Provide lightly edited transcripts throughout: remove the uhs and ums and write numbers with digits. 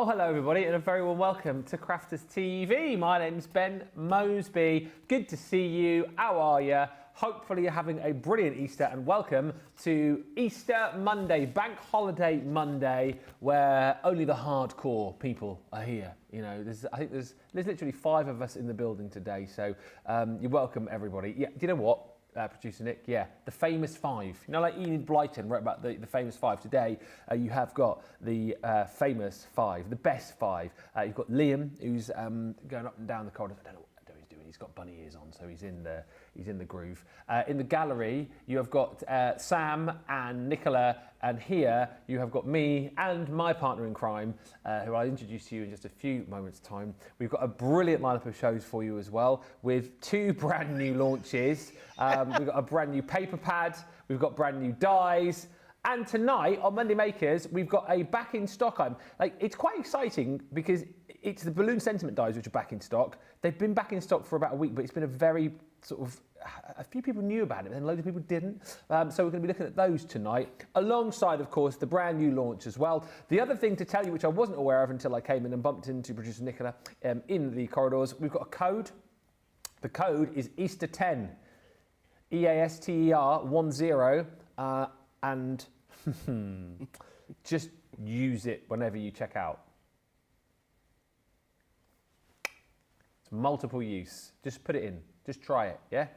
Oh, hello everybody, and a very warm welcome to Crafters TV. My name's Ben Moseby. Good to see you. How are you? Hopefully you're having a brilliant Easter, and welcome to Easter Monday, Bank Holiday Monday, where only the hardcore people are here. You know, I think there's literally 5 of us in the building today, so you're welcome, everybody. Yeah, do you know what? Producer Nick, yeah, the famous 5. You know, like Enid Blyton wrote about the famous 5. Today, you have got the famous 5, the best 5. You've got Liam, who's going up and down the corridor. I don't know what he's doing. He's got bunny ears on, so he's in the groove. In the gallery, you have got Sam and Nicola, and here you have got me and my partner in crime, who I'll introduce to you in just a few moments' time. We've got a brilliant lineup of shows for you as well, with 2 brand new launches. We've got a brand new paper pad, we've got brand new dies, and tonight on Monday Makers, we've got a back in stock item. Like, it's quite exciting because it's the balloon sentiment dies which are back in stock. They've been back in stock for about a week, but it's been a very sort of, a few people knew about it, and loads of people didn't. So we're going to be looking at those tonight, alongside, of course, the brand new launch as well. The other thing to tell you, which I wasn't aware of until I came in and bumped into producer Nicola in the corridors, we've got a code. The code is Easter 10. EASTER 10, and just use it whenever you check out. It's multiple use. Just put it in. Just try it, yeah?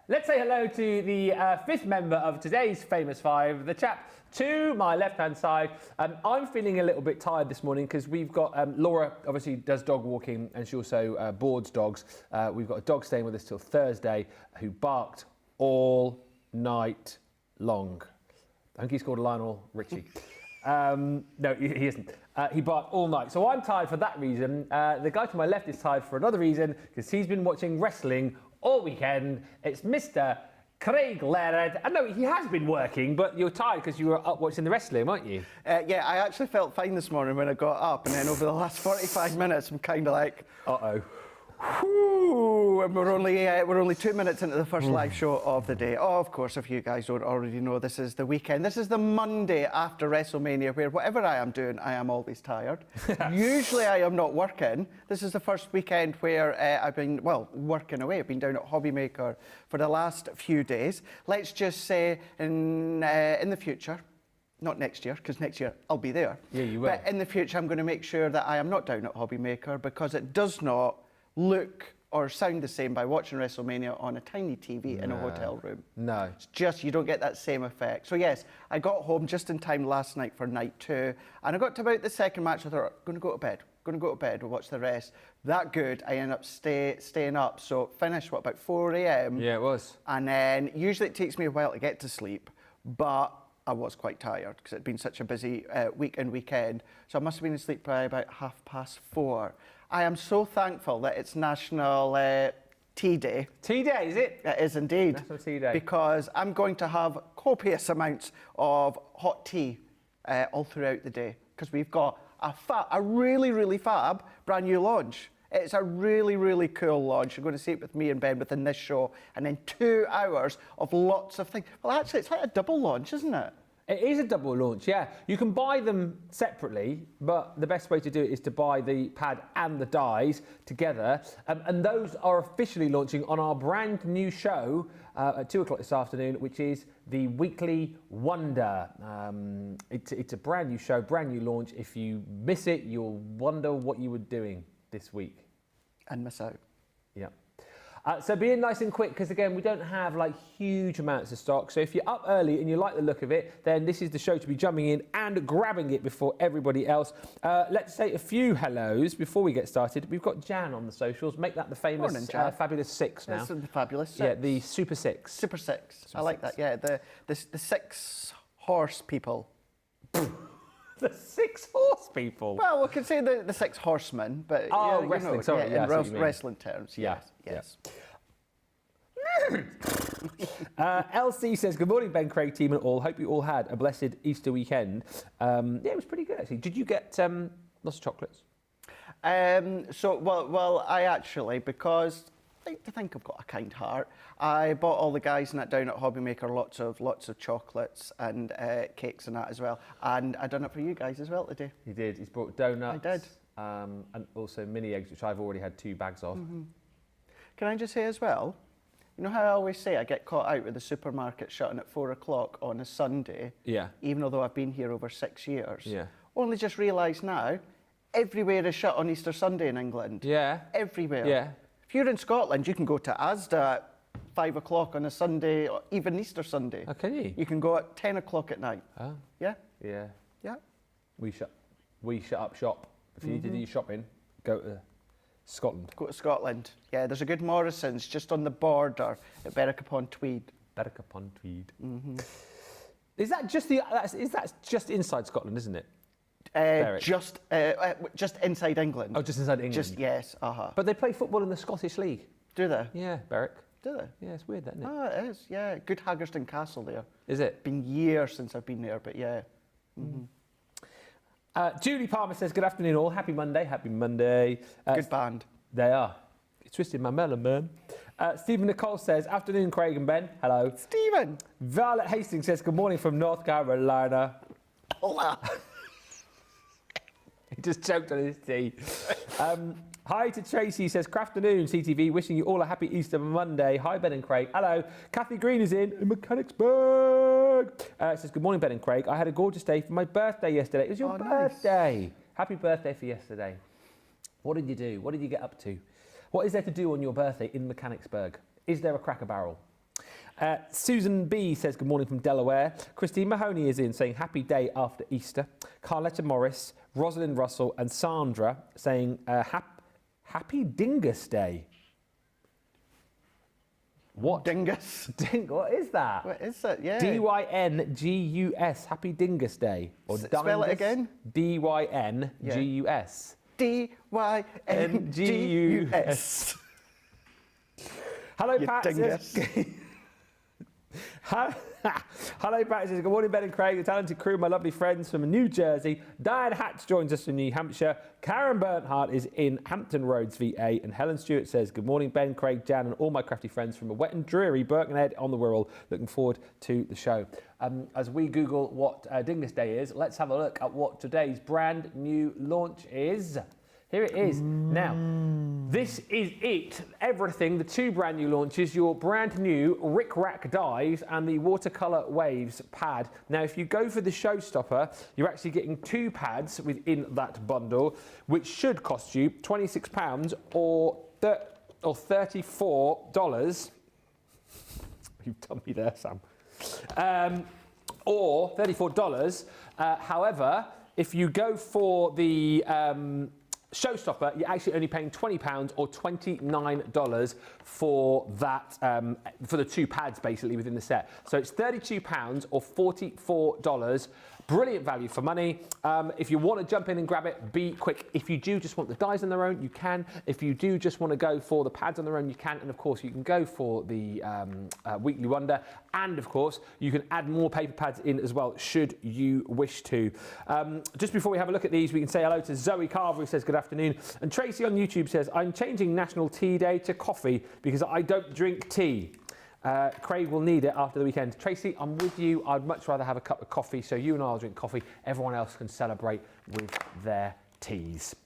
Let's say hello to the 5th member of today's famous 5, the chap to my left-hand side. I'm feeling a little bit tired this morning because we've got Laura obviously does dog walking, and she also boards dogs. We've got a dog staying with us till Thursday who barked all night long. I think he's called Lionel Richie. No, he isn't. He barked all night. So I'm tired for that reason. The guy to my left is tired for another reason, because he's been watching wrestling all weekend. It's Mr. Craig Laird. I know he has been working, but you're tired because you were up watching the wrestling, weren't you? Yeah, I actually felt fine this morning when I got up, and then over the last 45 minutes, I'm kind of like, uh-oh. Whew, and we're only 2 minutes into the first live show of the day. Oh, of course, if you guys don't already know, this is the weekend. This is the Monday after WrestleMania, where whatever I am doing, I am always tired. Usually I am not working. This is the first weekend where I've been, well, working away. I've been down at Hobbymaker for the last few days. Let's just say in the future, not next year, because next year I'll be there. Yeah, you will. But in the future, I'm going to make sure that I am not down at Hobbymaker, because it does not look or sound the same by watching WrestleMania on a tiny TV in a hotel room. No. It's just, you don't get that same effect. So yes, I got home just in time last night for night 2, and I got to about the second match. I thought, I'm going to go to bed, we'll watch the rest. That good, I ended up staying up. So finished, what, about 4 a.m? Yeah, it was. And then usually it takes me a while to get to sleep, but I was quite tired because it'd been such a busy week and weekend. So I must have been asleep by about 4:30. I am so thankful that it's National Tea Day. Tea Day, is it? It is indeed. National Tea Day. Because I'm going to have copious amounts of hot tea all throughout the day, because we've got a really, really fab brand new launch. It's a really, really cool launch. You're going to see it with me and Ben within this show, and then 2 hours of lots of things. Well, actually, it's like a double launch, isn't it? It is a double launch, yeah. You can buy them separately, but the best way to do it is to buy the pad and the dies together. And those are officially launching on our brand new show at 2 o'clock this afternoon, which is the Weekly Wonder. It's a brand new show, brand new launch. If you miss it, you'll wonder what you were doing this week. And miss out. Yeah. So being nice and quick, because again, we don't have like huge amounts of stock. So if you're up early and you like the look of it, then this is the show to be jumping in and grabbing it before everybody else. Let's say a few hellos before we get started. We've got Jan on the socials. Make that the famous Fabulous 6 now. This is the Fabulous 6. Yeah, the Super 6. Super 6. I like that. Yeah, the 6 horse people. The 6 horse people. Well, we could say the 6 horsemen, but wrestling. Sorry, in wrestling terms. Yes. LC says, good morning, Ben, Craig, team and all. Hope you all had a blessed Easter weekend. Yeah, it was pretty good, actually. Did you get lots of chocolates? Well, I actually, because like to think I've got a kind heart. I bought all the guys and that down at Hobbymaker lots of chocolates and cakes and that as well. And I done it for you guys as well today. He did. He's brought donuts. I did. And also mini eggs, which I've already had 2 bags of. Can I just say as well, you know how I always say I get caught out with the supermarket shutting at 4 o'clock on a Sunday, Yeah. even though I've been here over 6 years? Yeah. Only just realised now, everywhere is shut on Easter Sunday in England. Yeah. Everywhere. Yeah. If you're in Scotland, you can go to Asda at 5 o'clock on a Sunday, or even Easter Sunday. Oh, can you? You can go at 10 o'clock at night. Oh. Yeah? Yeah. Yeah. We shut up shop. If you need to do your shopping, go to Scotland. Go to Scotland. Yeah, there's a good Morrison's just on the border at Berwick-upon-Tweed. Berwick-upon-Tweed. Is that just inside Scotland, isn't it? Just inside England. Oh, just inside England. Just, yes, But they play football in the Scottish League. Do they? Yeah, Berwick. Do they? Yeah, it's weird, that, isn't it? Oh, it is, yeah. Good Haggerston Castle there. Is it? Been years since I've been there, but yeah. Julie Palmer says, good afternoon all. Happy Monday. Happy Monday. Good band. They are. You twisted my melon, man. Stephen Nicole says, afternoon, Craig and Ben. Hello. Stephen. Violet Hastings says, good morning from North Carolina. Hola. He just choked on his tea. Hi to Tracy, says, Crafternoon, CTV, wishing you all a happy Easter Monday. Hi, Ben and Craig. Hello. Kathy Green is in Mechanicsburg. Says, good morning, Ben and Craig. I had a gorgeous day for my birthday yesterday. It was your birthday. Nice. Happy birthday for yesterday. What did you do? What did you get up to? What is there to do on your birthday in Mechanicsburg? Is there a Cracker Barrel? Susan B says, good morning from Delaware. Christine Mahoney is in saying, happy day after Easter. Carletta Morris, Rosalind Russell and Sandra saying, happy Dingus Day. What? Dingus? What is that? What is it? Yeah. D-Y-N-G-U-S. Happy Dingus Day. Or spell it again. D-Y-N-G-U-S. D-Y-N-G-U-S. Hello, Pat. Hello, Pat. Says, good morning, Ben and Craig, the talented crew, my lovely friends from New Jersey. Diane Hatch joins us from New Hampshire. Karen Bernhardt is in Hampton Roads, VA. And Helen Stewart says, good morning, Ben, Craig, Jan, and all my crafty friends from a wet and dreary Birkenhead on the Wirral. Looking forward to the show. As we Google what Dingus Day is, let's have a look at what today's brand new launch is. Here it is. Now, this is it. Everything, the 2 brand new launches, your brand new Rick Rack dies and the Watercolor Waves pad. Now, if you go for the showstopper, you're actually getting 2 pads within that bundle, which should cost you £26 or $34. You've done me there, Sam. Or $34. However, if you go for the showstopper, you're actually only paying £20 or $29 for that, for the 2 pads basically within the set. So it's £32 or $44. Brilliant value for money. If you want to jump in and grab it, be quick. If you do just want the dies on their own, you can. If you do just want to go for the pads on their own, you can. And of course, you can go for the Weekly Wonder. And of course, you can add more paper pads in as well, should you wish to. Just before we have a look at these, we can say hello to Zoe Carver, who says good afternoon. And Tracy on YouTube says, I'm changing National Tea Day to coffee because I don't drink tea. Craig will need it after the weekend. Tracy, I'm with you. I'd much rather have a cup of coffee, so you and I will drink coffee. Everyone else can celebrate with their teas.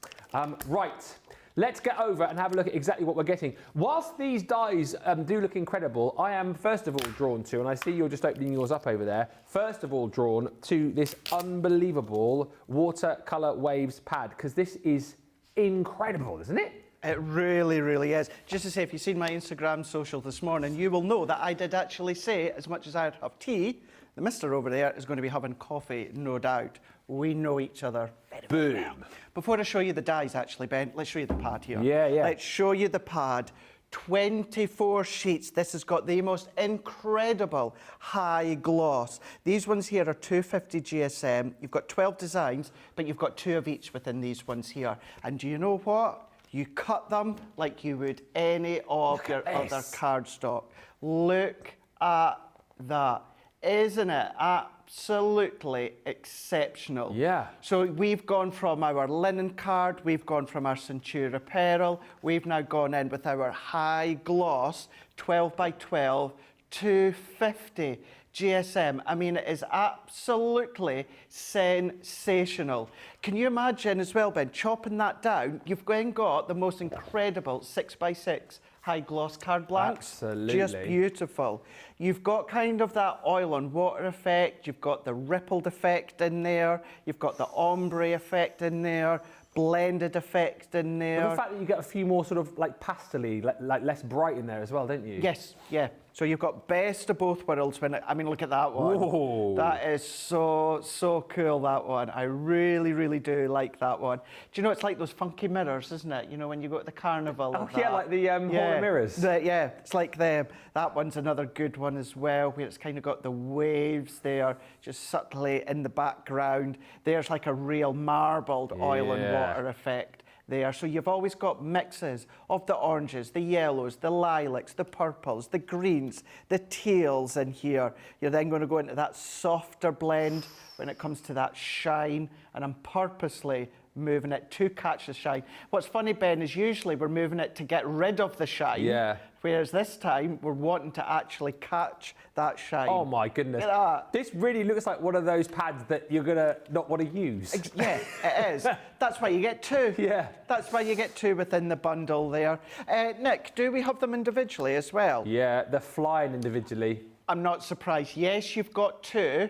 Right, let's get over and have a look at exactly what we're getting. Whilst these dies do look incredible, I am first of all drawn to, and I see you're just opening yours up over there, first of all drawn to this unbelievable Watercolor Waves pad, because this is incredible, isn't it? It really, really is. Just to say, if you've seen my Instagram social this morning, you will know that I did actually say, as much as I'd have tea, the mister over there is going to be having coffee, no doubt. We know each other very well. Before I show you the dies, actually, Ben, let's show you the pad here. Yeah. Let's show you the pad. 24 sheets. This has got the most incredible high gloss. These ones here are 250 GSM. You've got 12 designs, but you've got 2 of each within these ones here. And do you know what? You cut them like you would any of your other cardstock. Look at that. Isn't it absolutely exceptional? Yeah. So we've gone from our linen card, we've gone from our Centura Pearl, we've now gone in with our high gloss 12 by 12 250 GSM. I mean, it is absolutely sensational. Can you imagine as well, Ben, chopping that down? You've then got the most incredible 6x6 high gloss card blanks. Absolutely. Just beautiful. You've got kind of that oil on water effect, you've got the rippled effect in there, you've got the ombre effect in there, blended effect in there. But the fact that you get a few more sort of like pastel-y, like less bright in there as well, don't you? Yes, yeah. So you've got best of both worlds. I mean, look at that one. Whoa. That is so cool, that one. I really do like that one. Do you know, it's like those funky mirrors, isn't it? You know, when you go to the carnival. Oh, yeah, like the Hall of Mirrors. Yeah, it's like them. That one's another good one as well, where it's kind of got the waves there, just subtly in the background. There's like a real marbled oil and water effect there. So you've always got mixes of the oranges, the yellows, the lilacs, the purples, the greens, the teals in here. You're then going to go into that softer blend when it comes to that shine, and I'm purposely moving it to catch the shine. What's funny, Ben, is usually we're moving it to get rid of the shine. Yeah. Whereas this time, we're wanting to actually catch that shine. Oh my goodness. Look at that. This really looks like one of those pads that you're gonna not want to use. Yeah, it is. That's why you get two. Yeah. That's why you get two within the bundle there. Nick, do we have them individually as well? Yeah, they're flying individually. I'm not surprised. Yes, you've got two,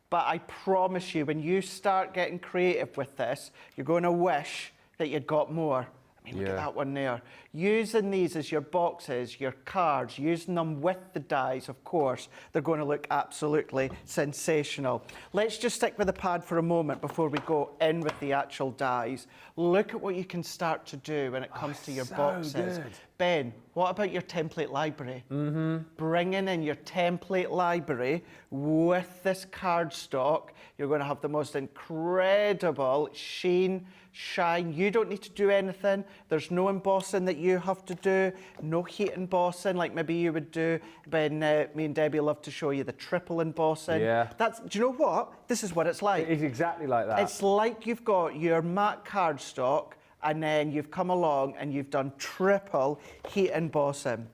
but I promise you, when you start getting creative with this, you're going to wish that you'd got more. I mean, look at that one there. Using these as your boxes, your cards, using them with the dies, of course, they're going to look absolutely sensational. Let's just stick with the pad for a moment before we go in with the actual dies. Look at what you can start to do when it comes to your boxes. Good. Ben, what about your template library? Bringing in your template library with this cardstock, you're going to have the most incredible sheen, shine. You don't need to do anything. There's no embossing that you have to do, no heat embossing like maybe you would do. Ben, me and Debbie love to show you the triple embossing. Yeah. Do you know what? This is what it's like. It is exactly like that. It's like you've got your matte cardstock and then you've come along and you've done triple heat embossing.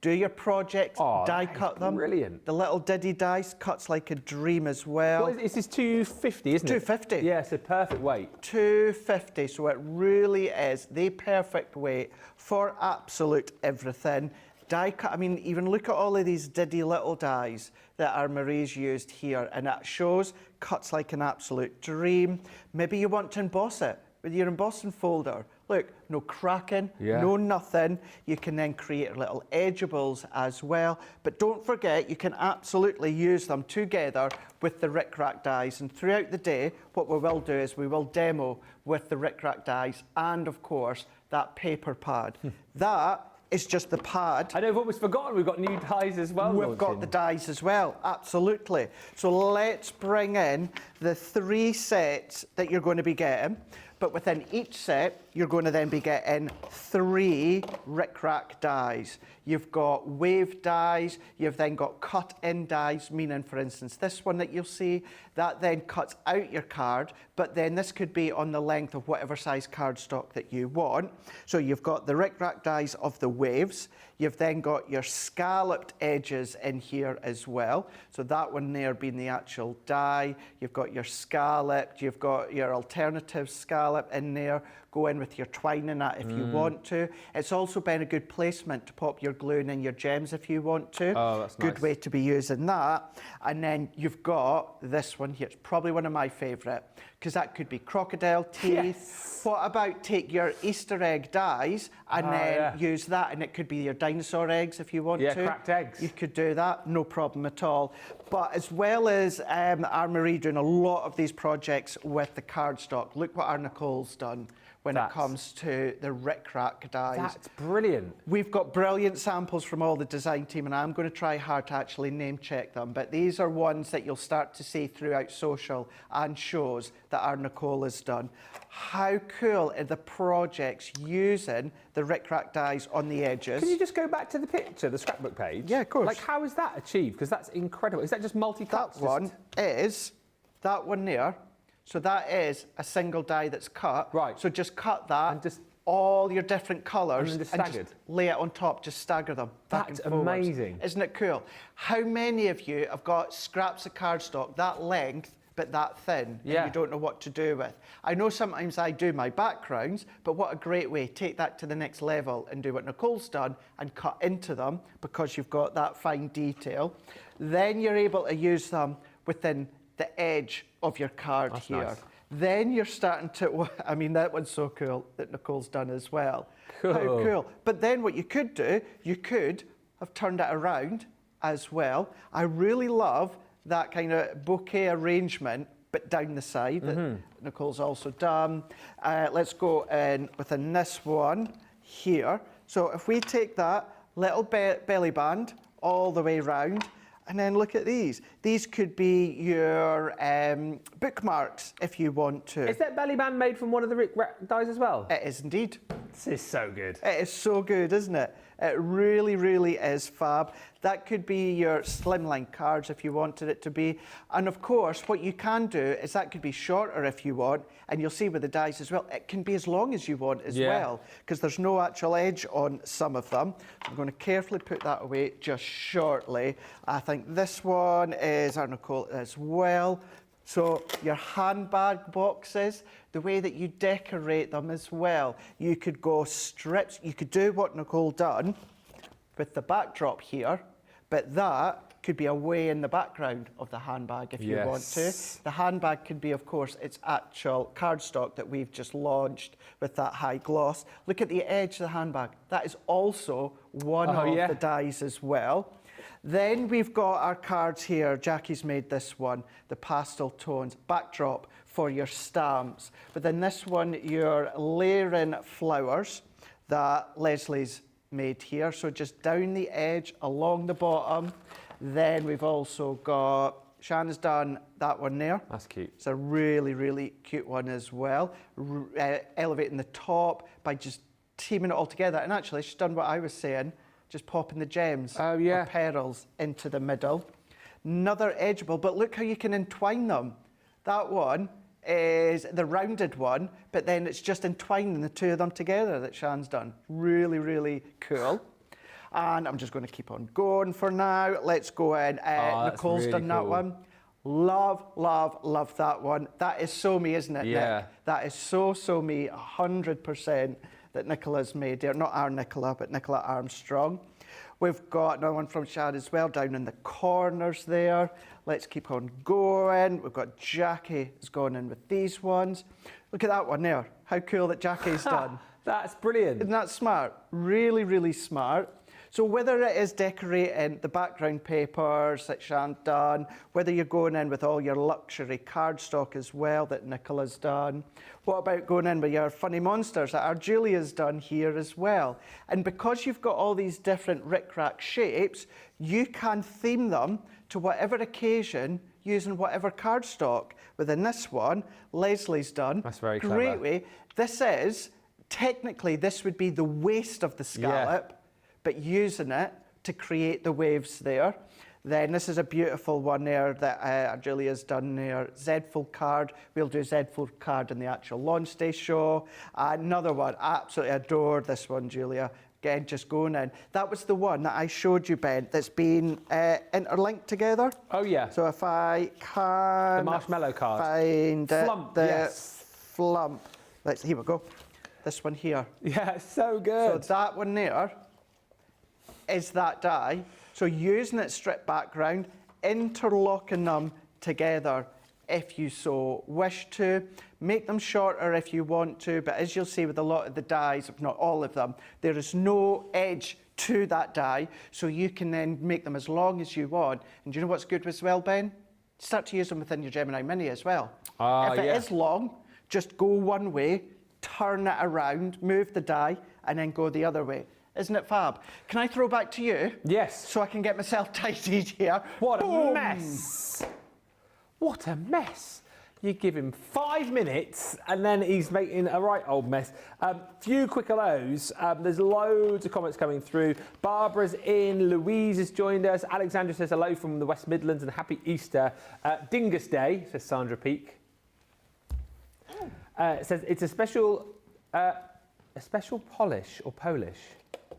Do your projects, die cut them. Brilliant. The little diddy dice cuts like a dream as well. What is this? 250, isn't it? 250. Yeah, it's a perfect weight. 250, so it really is the perfect weight for absolute everything. Die cut, I mean, even look at all of these diddy little dies that our Marie's used here, and it shows cuts like an absolute dream. Maybe you want to emboss it with your embossing folder. Look, no cracking, no nothing. You can then create little edgeables as well. But don't forget, you can absolutely use them together with the Ric Rac dies. And throughout the day, what we will do is we will demo with the Ric Rac dies and, of course, that paper pad. That is just the pad. I know, I've almost forgotten we've got new dies as well. We've got the dies as well, absolutely. So let's bring in the 3 sets that you're going to be getting. But within each set, you're going to then be getting 3 Ric Rac dies. You've got wave dies, you've then got cut-in dies, meaning, for instance, this one that you'll see, that then cuts out your card, but then this could be on the length of whatever size cardstock that you want. So you've got the Ric Rac dies of the waves, you've then got your scalloped edges in here as well. So that one there being the actual die, you've got your scalloped, you've got your alternative scallop in there. Go in with your twine in that if you want to. It's also been a good placement to pop your glue in your gems if you want to. Oh, that's nice. Good way to be using that. And then you've got this one here. It's probably one of my favourite because that could be crocodile teeth. Yes. What about take your Easter egg dies and then use that, and it could be your dinosaur eggs if you want to. Yeah, cracked eggs. You could do that, no problem at all. But as well as our Marie doing a lot of these projects with the cardstock, look what our Nicole's done when it comes to the rickrack dies. That's brilliant. We've got brilliant samples from all the design team, and I'm going to try hard to actually name check them, but these are ones that you'll start to see throughout social and shows that our Nicole has done. How cool are the projects using the rickrack dies on the edges? Can you just go back to the picture, the scrapbook page? Yeah, of course. Like, how is that achieved? Because that's incredible. Is that just multi-cuts? That one is, that one there, so that is a single die that's cut. Right. So just cut that, And just all your different colours, and just and staggered. just lay it on top, just stagger them back That's and forwards. amazing. Isn't it cool? How many of you have got scraps of cardstock that length but that thin, and you don't know what to do with? I know sometimes I do my backgrounds, but what a great way, take that to the next level and do what Nicole's done and cut into them because you've got that fine detail. Then you're able to use them within the edge of your card. That's here. Nice. Then you're starting to, I mean, that one's so cool that Nicole's done as well. Cool. How cool. But then what you could do, you could have turned it around as well. I really love that kind of bouquet arrangement, but down the side that Nicole's also done. Let's go in within this one here. So if we take that little belly band all the way round, and then look at these. These could be your bookmarks if you want to. Is that belly band made from one of the rickrack dies as well? It is indeed. This is so good. It is so good, isn't it? It really, really is fab. That could be your slimline cards if you wanted it to be. And of course, what you can do is that could be shorter if you want, and you'll see with the dies as well, it can be as long as you want as well, because there's no actual edge on some of them. So I'm going to carefully put that away just shortly. I think this one is our Nicole as well. So your handbag boxes, the way that you decorate them as well. You could go strips, you could do what Nicole done with the backdrop here, but that could be away in the background of the handbag if you want to. The handbag could be, of course, its actual cardstock that we've just launched with that high gloss. Look at the edge of the handbag. That is also one of the dies as well. Then we've got our cards here. Jackie's made this one, the pastel tones, backdrop for your stamps. But then this one, your layering flowers that Leslie's made here. So just down the edge, along the bottom. Then we've also got, Shanna's done that one there. That's cute. It's a really, really cute one as well. Elevating the top by just teaming it all together. And actually, she's done what I was saying, just popping the gems or pearls into the middle. Another edgeable, but look how you can entwine them. That one is the rounded one, but then it's just entwining the two of them together that Shan's done. Really, really cool. And I'm just going to keep on going for now. Let's go in. Nicole's really done that one. Love, love, love that one. That is so me, isn't it, Nick? That is so, so me, 100% that Nicola's made here. Not our Nicola, but Nicola Armstrong. We've got another one from Shad as well, down in the corners there. Let's keep on going. We've got Jackie has gone in with these ones. Look at that one there. How cool that Jackie's done. That's brilliant. Isn't that smart? Really, really smart. So whether it is decorating the background papers that Shan's done, whether you're going in with all your luxury cardstock as well that Nicola's done, what about going in with your funny monsters that our Julia's done here as well? And because you've got all these different rickrack shapes, you can theme them to whatever occasion using whatever cardstock. Within this one, Leslie's done. That's very clever. Great way. This is, technically, this would be the waist of the scallop, but using it to create the waves there. Then this is a beautiful one there that Julia's done there. Z-fold card. We'll do Z-fold card in the actual launch day show. Another one, absolutely adore this one, Julia. Again, just going in. That was the one that I showed you, Ben, that's been interlinked together. Oh, yeah. So if I can... The marshmallow card. Find Flump, the flump. Here we go. This one here. Yeah, so good. So that one there is that die. So using its strip background, interlocking them together if you so wish to. Make them shorter if you want to, but as you'll see with a lot of the dies, if not all of them, there is no edge to that die, so you can then make them as long as you want. And do you know what's good as well, Ben? Start to use them within your Gemini Mini as well. If it is long, just go one way, turn it around, move the die, and then go the other way. Isn't it fab? Can I throw back to you? Yes. So I can get myself tidied here. What Boom. a mess. What a mess. You give him 5 minutes and then he's making a right old mess. Few quick hellos. There's loads of comments coming through. Barbara's in, Louise has joined us. Alexandra says hello from the West Midlands and happy Easter. Dingus Day, says Sandra Peake. Says it's a special Polish or Polish.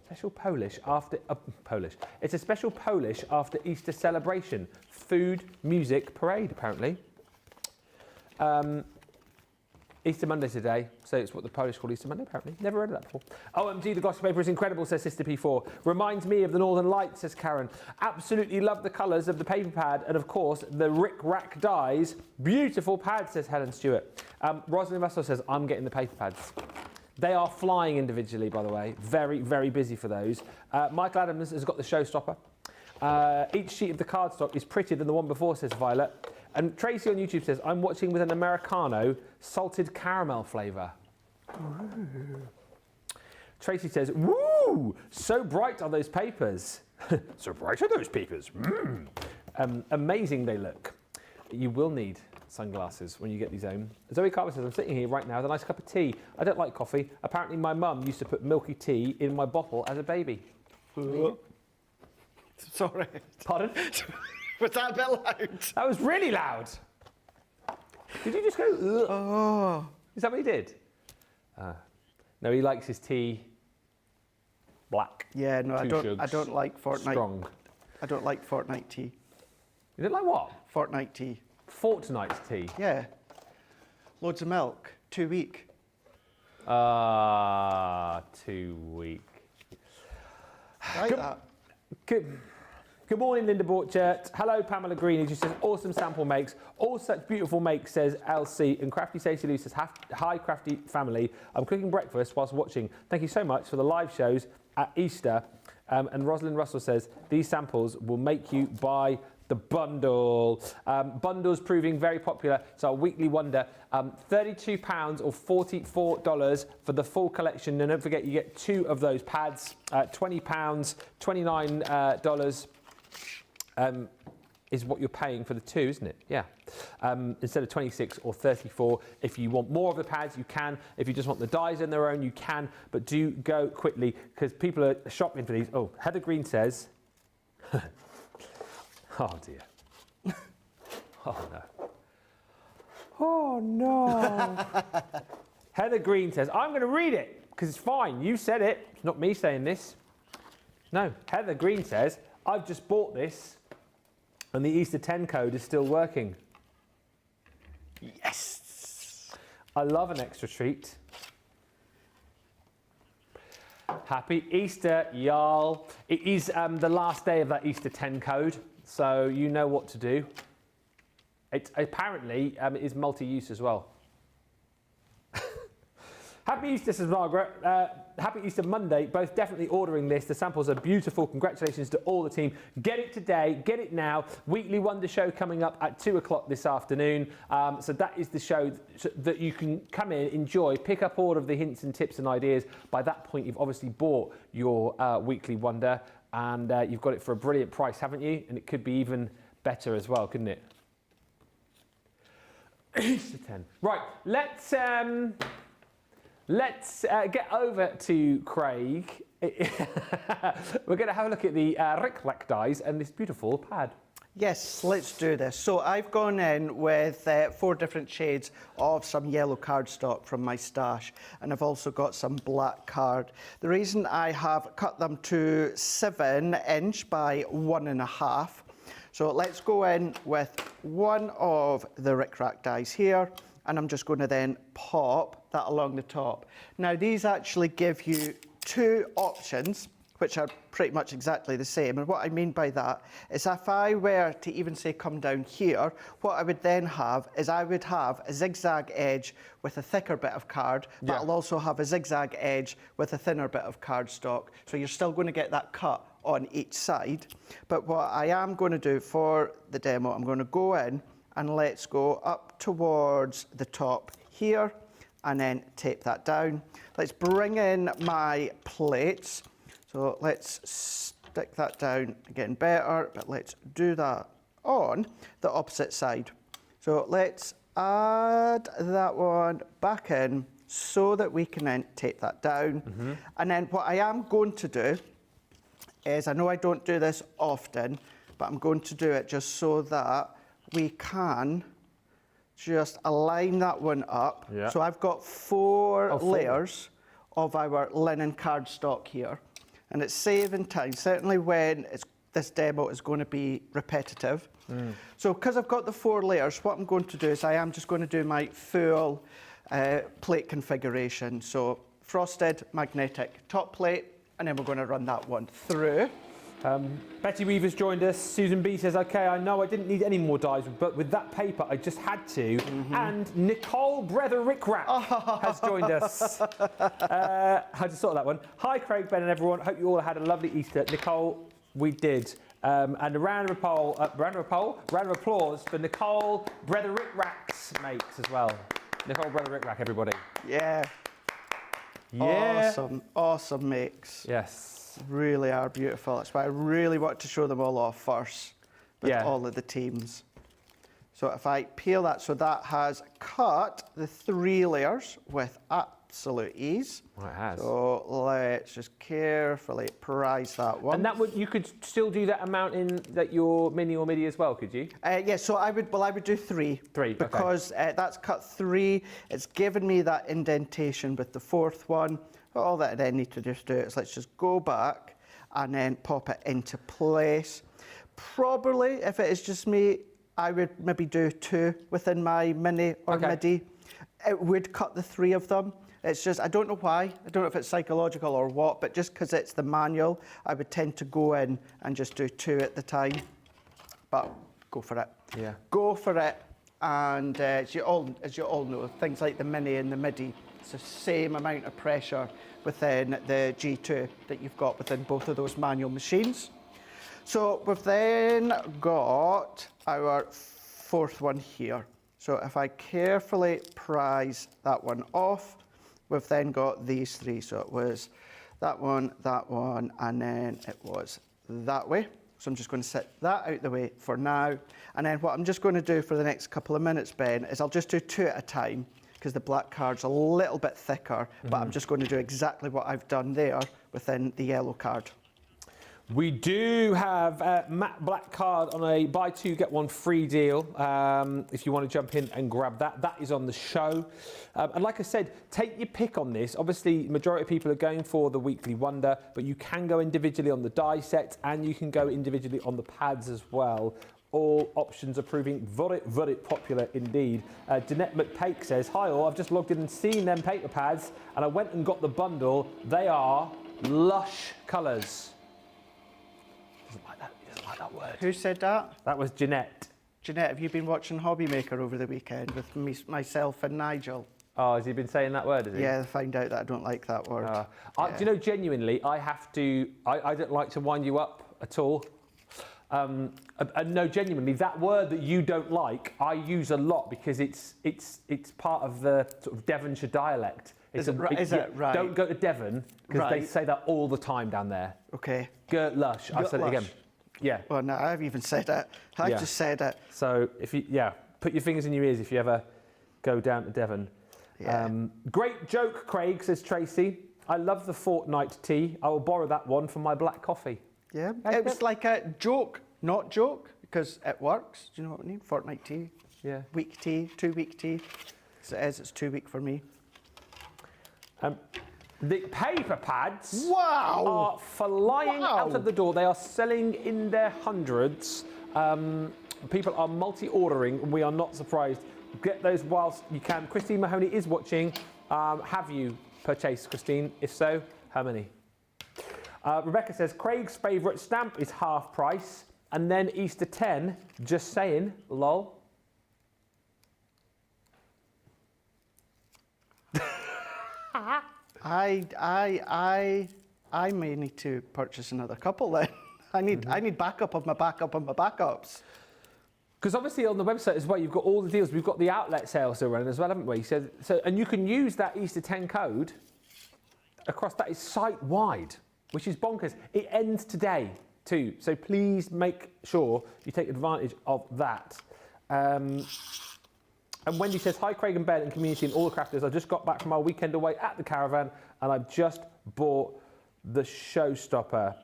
Special Polish after Polish. It's a special Polish after Easter celebration. Food, music, parade apparently. Easter Monday today, so it's what the Polish call Easter Monday, apparently. Never heard of that before. OMG, the glossy paper is incredible, says Sister P4. Reminds me of the Northern Lights, says Karen. Absolutely love the colours of the paper pad, and of course, the Rick Rack dies. Beautiful pad, says Helen Stewart. Rosalind Russell says, I'm getting the paper pads. They are flying individually, by the way. Very, very busy for those. Michael Adams has got the showstopper. Each sheet of the cardstock is prettier than the one before, says Violet. And Tracy on YouTube says, I'm watching with an Americano salted caramel flavour. Tracy says, woo, so bright are those papers. So bright are those papers. Amazing they look. You will need sunglasses when you get these home. Zoe Carver says, I'm sitting here right now with a nice cup of tea. I don't like coffee. Apparently my mum used to put milky tea in my bottle as a baby. Sorry. Pardon? Was that a bit loud? That was really loud. Did you just go, ugh? Oh. Is that what he did? No, he likes his tea black. Yeah, no, I don't like Fortnite. Strong. I don't like Fortnite tea. You don't like what? Fortnite tea. Fortnight's tea. Yeah. Loads of milk. 2 week. 2 week. Like that. Good morning, Linda Borchert. Hello, Pamela Green. She says, awesome sample makes. All such beautiful makes, says LC. And Crafty Stacey Lou says, hi, Crafty family. I'm cooking breakfast whilst watching. Thank you so much for the live shows at Easter. And Rosalind Russell says, these samples will make you buy the bundle. Bundles proving very popular. It's our weekly wonder. £32 or $44 for the full collection. And don't forget, you get 2 of those pads. £20, $29 is what you're paying for the 2, isn't it? Yeah. Instead of 26 or 34. If you want more of the pads, you can. If you just want the dies in their own, you can. But do go quickly because people are shopping for these. Oh, Heather Green says... Oh dear. Oh no. Oh no. Heather Green says, I'm going to read it because it's fine. You said it. It's not me saying this. No. Heather Green says, I've just bought this and the Easter 10 code is still working. Yes. I love an extra treat. Happy Easter, y'all. It is the last day of that Easter 10 code. So you know what to do. It apparently it is multi-use as well. Happy Easter, says Margaret. Happy Easter Monday. Both definitely ordering this. The samples are beautiful. Congratulations to all the team. Get it today. Get it now. Weekly Wonder Show coming up at 2 o'clock this afternoon. So that is the show that you can come in, enjoy, pick up all of the hints and tips and ideas. By that point, you've obviously bought your Weekly Wonder. And you've got it for a brilliant price, haven't you? And it could be even better as well, couldn't it? Easter 10. Right, let's get over to Craig. We're going to have a look at the Rick Rack dies and this beautiful pad. Yes, let's do this. So I've gone in with 4 different shades of some yellow cardstock from my stash, and I've also got some black card. The reason I have cut them to 7" by 1.5. So let's go in with one of the Rick Rack dies here, and I'm just going to then pop that along the top. Now these actually give you 2 options, which are pretty much exactly the same. And what I mean by that is if I were to even say come down here, what I would then have is I would have a zigzag edge with a thicker bit of card, but I'll also have a zigzag edge with a thinner bit of cardstock. So you're still going to get that cut on each side. But what I am going to do for the demo, I'm going to go in and let's go up towards the top here, and then tape that down. Let's bring in my plates. So let's stick that down, getting better, but let's do that on the opposite side. So let's add that one back in so that we can then tape that down. And then what I am going to do is, I know I don't do this often, but I'm going to do it just so that we can just align that one up. Yeah. So I've got four layers of our linen cardstock here, and it's saving time, certainly when this demo is going to be repetitive. So because I've got the 4 layers, what I'm going to do is I am just going to do my full plate configuration. So frosted, magnetic top plate, and then we're going to run that one through. Betty Weaver's joined us. Susan B says, okay, I know I didn't need any more dies, but with that paper, I just had to. And Nicole Brether Rickrack has joined us. I just thought of that one. Hi, Craig, Ben, and everyone. Hope you all had a lovely Easter. Nicole, we did. And a round of applause for Nicole Brether Rickrack's mates as well. Nicole Brether Rickrack, everybody. Yeah. Yeah. Awesome makes. Yes. Really are beautiful. That's why I really want to show them all off first with all of the teams. So if I peel that, so that has cut the 3 layers with absolute ease. Well, it has. So let's just carefully prise that one. And that would, you could still do that amount in that your mini or midi as well, could you? Yeah, so I would do 3. 3, because that's cut 3. It's given me that indentation with the 4th one. All that I then need to just do is let's just go back and then pop it into place. Probably, if it is just me, I would maybe do 2 within my mini or midi. It would cut the 3 of them. It's just, I don't know why. I don't know if it's psychological or what, but just because it's the manual, I would tend to go in and just do 2 at the time. But go for it. Yeah. Go for it. And as you all know, things like the mini and the midi, it's the same amount of pressure within the G2 that you've got within both of those manual machines. So we've then got our 4th one here. So if I carefully prise that one off, we've then got these 3. So it was that one, and then it was that way. So I'm just going to set that out the way for now. And then what I'm just going to do for the next couple of minutes, Ben, is I'll just do 2 at a time, because the black card's a little bit thicker, but I'm just going to do exactly what I've done there within the yellow card. We do have a matte black card on a buy 2 get 1 free deal. If you want to jump in and grab that, that is on the show. And like I said, take your pick on this. Obviously, majority of people are going for the Weekly Wonder, but you can go individually on the die sets and you can go individually on the pads as well. All options are proving very, very popular indeed. Jeanette McPake says, hi all, I've just logged in and seen them paper pads and I went and got the bundle. They are lush colours. He doesn't like that word. Who said that? That was Jeanette. Jeanette, have you been watching Hobby Maker over the weekend with myself and Nigel? Oh, has he been saying that word, has he? Yeah, I find out that I don't like that word. Do you know, genuinely, I don't like to wind you up at all. And no, genuinely, that word that you don't like, I use a lot because it's part of the sort of Devonshire dialect. Is it right? Don't go to Devon because they say that all the time down there. Okay. Gert lush. I've said it again. Yeah. Well, no, I've even said it. I've just said it. So if you, put your fingers in your ears if you ever go down to Devon. Yeah. Great joke, Craig, says Tracy. I love the fortnight tea. I will borrow that one for my black coffee. Yeah. It was like a joke, not joke, because it works. Do you know what I mean? Fortnight tea. Yeah. Week tea, 2-week tea. So it is, it's 2 week for me. The paper pads are flying out of the door. They are selling in their hundreds. People are multi-ordering, and we are not surprised. Get those whilst you can. Christine Mahoney is watching. Have you purchased, Christine? If so, how many? Rebecca says, Craig's favourite stamp is half price, and then Easter 10, just saying, lol. I may need to purchase another couple then. I need backup of my backup of my backups. Because obviously on the website as well, you've got all the deals. We've got the outlet sale still running as well, haven't we? So and you can use that Easter 10 code across that is site-wide, which is bonkers. It ends today too. So please make sure you take advantage of that. And Wendy says, hi Craig and Ben and community and all the crafters. I just got back from our weekend away at the caravan and I've just bought the showstopper.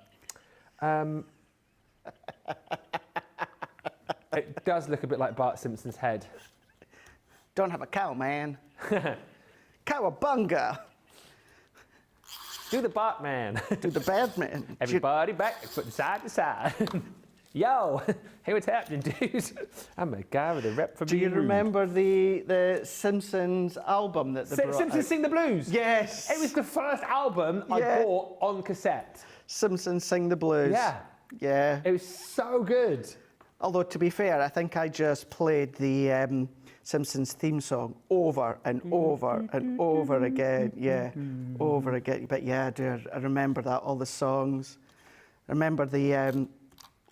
It does look a bit like Bart Simpson's head. Don't have a cow, man. Cowabunga. Do the Bart man. Do the bad man. Everybody back, foot side to side. Yo, hey, what's happening, dudes? I'm a guy with a rep for Do you remember the Simpsons album that they brought Simpsons out? Sing the Blues? Yes. It was the first album I bought on cassette. Simpsons Sing the Blues. Yeah. Yeah. It was so good. Although, to be fair, I think I just played the Simpsons theme song over and over and over again. Yeah, over again. But yeah, I remember that, all the songs. I remember the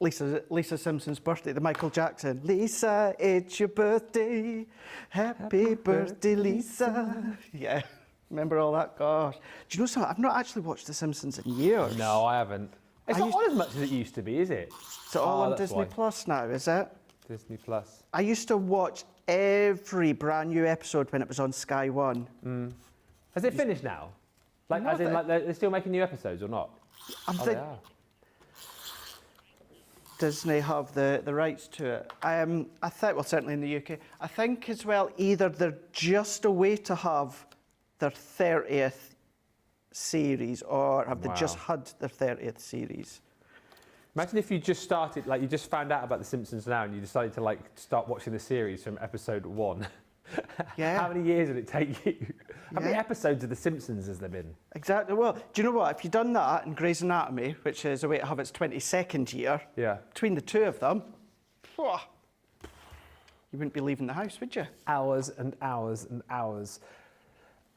Lisa Simpson's birthday, the Michael Jackson. Lisa, it's your birthday. Happy birthday, Lisa. Yeah, remember all that? Gosh. Do you know something? I've not actually watched The Simpsons in years. No, I haven't. It's not on as much as it used to be, is it? Is it all on Disney Plus now, is it? Disney Plus. I used to watch every brand new episode when it was on Sky One. Has it finished now? Like, as in, like, they're still making new episodes or not? They are. Disney have the rights to it. I think, well, certainly in the UK. I think as well, either they're just a way to have their 30th series, or have they just had their 30th series? Imagine if you just started, like you just found out about The Simpsons now and you decided to like start watching the series from episode 1. Yeah. How many years would it take you? How many episodes of The Simpsons has there been? Exactly. Well, do you know what? If you'd done that in Grey's Anatomy, which is a way to have its 22nd year, between the two of them, you wouldn't be leaving the house, would you? Hours and hours and hours.